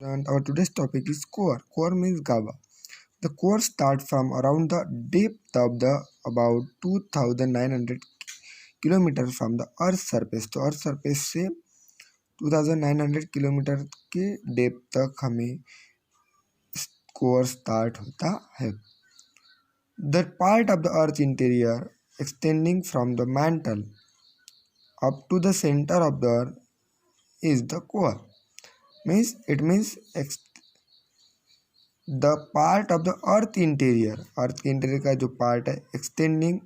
And our today's topic is core. Core means GABA. The core starts from around the depth of the about 2900 kilometre from the earth surface. तो earth surface से 2900 kilometre के depth तक हमें core start होता है। The part of the earth interior extending from the mantle up to the centre of the earth is the core. Means it means the part of the earth के interior का जो part है extending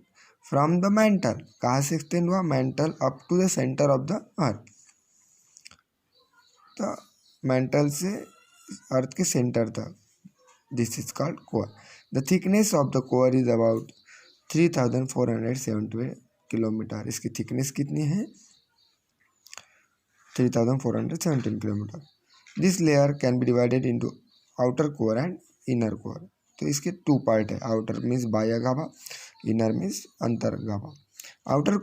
from the mental, कहाँ से extend हुआ, mantle up to the centre of the earth. तो mantle से earth के सेंटर तक, this is called core. The thickness of the core is about 3470 kilometre. इसकी थिकनेस कितनी है? 3417 kilometre. This layer can be divided into outer core and inner core. तो इसके two part है, आउटर मीन्स बाह्य गाभा, इनर मीन्स अंतर गाभा। Outer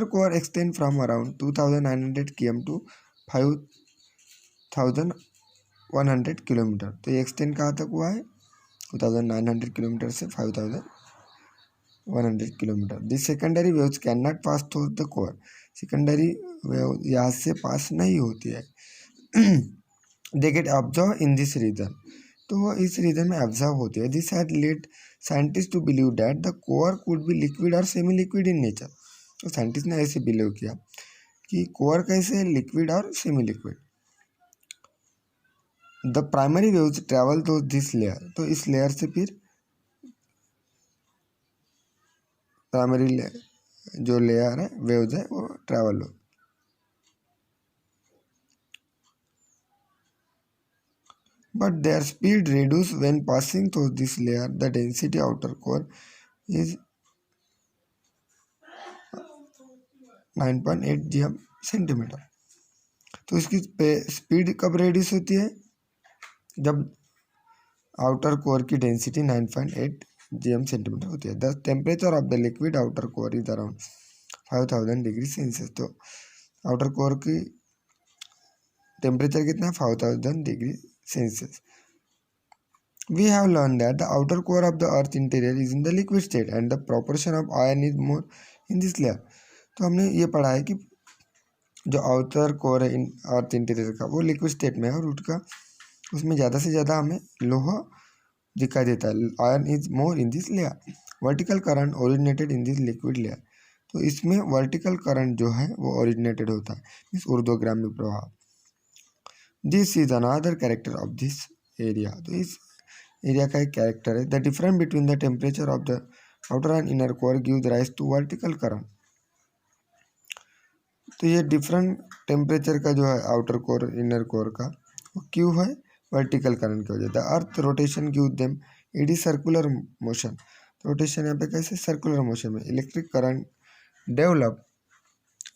core extend from around 2900 km to 5100 kilometre. तो ये एक्सटेंड कहाँ तक हुआ है? 2900 किलोमीटर से 5100 kilometre. This secondary waves can not pass through the core. Secondary wave यहाँ से पास नहीं होती है। They get observe in this region. तो वो इस रीजन में ऑब्जर्व होती है। This had led scientist to believe that the core could be liquid और सेमी लिक्विड इन नेचर। तो साइंटिस्ट ने ऐसे बिलीव किया कि कोर कैसे लिक्विड और semi liquid. The primary waves travel to this layer. तो इस लेयर से फिर प्राइमरी जो लेयर है वेव्स है वो ट्रेवल हो। But their speed reduces when passing through this layer. The density outer core is 9.8 gm centimetre. तो इसकी स्पीड कब रेड्यूस होती है? जब आउटर कोर की डेंसिटी 9.8 gm सेंटीमीटर होती है। The temperature of the liquid outer core is around 5000 degree Celsius. तो आउटर कोर की टेम्परेचर कितना है? 5000 degree Celsius. We have learned that the outer core of the earth interior is in the liquid state and the proportion of iron is more in this layer. तो हमने ये पढ़ा है कि जो आउटर कोर है अर्थ इंटीरियर का वो लिक्विड स्टेट में है और उसका उसमें ज़्यादा से ज़्यादा हमें लोहा दिखाई देता है। Iron is more in this layer. Vertical current originated in this liquid layer. तो इसमें वर्टिकल करंट जो है वो ओरिजिनेटेड होता है, इस ऊर्ध्वगामी प्रवाह। This is another character of this area. तो इस एरिया का एक कैरेक्टर है। The difference between the temperature of the outer and inner core gives rise to vertical current. तो ये डिफरेंट टेम्परेचर का जो है आउटर कोर इनर कोर का, वो क्यों है? वर्टिकल करंट की वजह। The earth rotation give them it is circular motion. Rotation यहाँ पे कैसे? सर्कुलर मोशन में। Electric current develop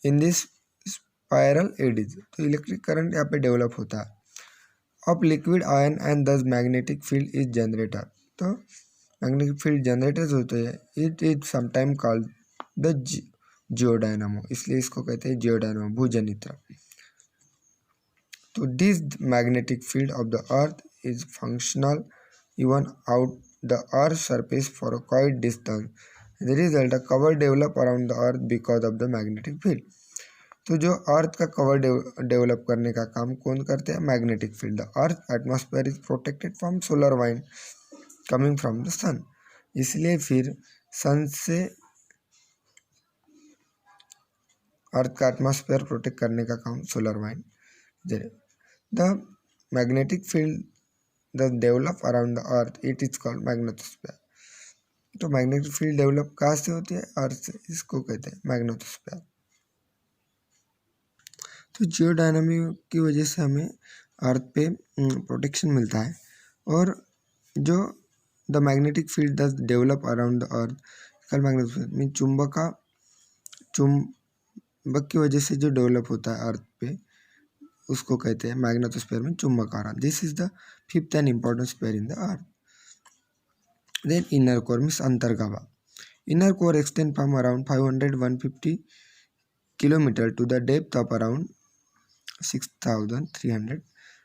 in this spiral eddies. तो इलेक्ट्रिक करंट यहाँ पे डेवलप होता है। Of liquid ion and thus magnetic field is generator. तो मैग्नेटिक फील्ड जनरेटर्स होते हैं। It is sometime called the geodynamo, इसलिए इसको कहते हैं जियोडायनामो, भूजनित्र। तो this magnetic field of the earth is functional even out the earth surface for a quite distance. The result a cover develop around the earth because of the magnetic field. तो जो अर्थ का cover develop करने का काम कौन करते हैं? Magnetic field. The earth atmosphere is protected from solar wind coming from the sun. इसलिए फिर सन से अर्थ का एटमॉस्फेयर प्रोटेक्ट करने का काम solar wind. The magnetic field the develop around the earth, it is called magnetosphere. तो मैग्नेटिक फील्ड डेवलप कहाँ से होती है? अर्थ से। इसको कहते हैं मैग्नेटोस्फीयर। तो जियोडायनामिक की वजह से हमें अर्थ पे प्रोटेक्शन मिलता है। और जो the magnetic field the develop around the earth कल मैग्नेटिक मीन चुंबक की वजह से जो डेवलप होता है अर्थ पे, उसको कहते हैं मैग्नेटोस्फीयर में चुंबक आरा। This is the fifth and important sphere in the earth. Then inner core means अंतर्गाभा। Inner core extend from around 500-150 kilometre to the depth of around 6300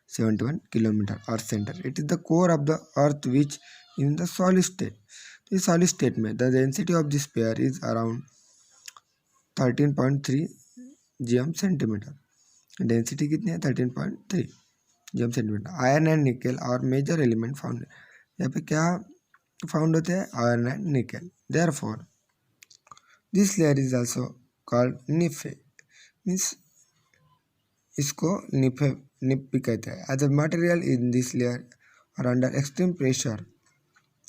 71 kilometre earth centre. It is the core of the earth which in the solid state. तो इस solid state में the density of this pair is around 13.3 GM centimetre. Density कितनी है? 13.3 GM centimetre. Iron and निकल और major element found. यहाँ पे क्या फाउंड होते हैं? Iron and nickel. Therefore this layer is also called NiFe. Means इसको निप भी कहते हैं. As a material in this layer और under extreme pressure.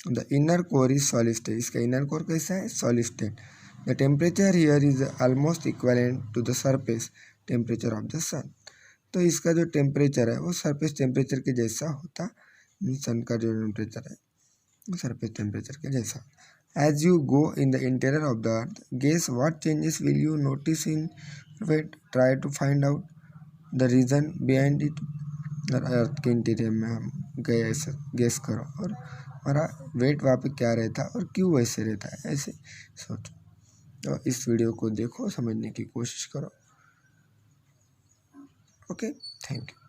The inner core is solid state. इसका इनर कोर कैसा है? Solid state. The temperature here is almost equivalent to the surface temperature of the sun. तो इसका जो temperature है वो surface temperature के जैसा होता. सन का जो टेम्परेचर है वो सरफेस टेम्परेचर के जैसा. As you go in the interior of the earth, guess what changes will you notice in weight? Try to find out the reason behind it. और अर्थ के इंटीरियर में हम गए ऐसे गेस करो और हमारा वेट वहाँ पे क्या रहता है और क्यों वैसे रहता है, ऐसे सोचो. तो इस वीडियो को देखो, समझने की कोशिश करो. Okay, thank you.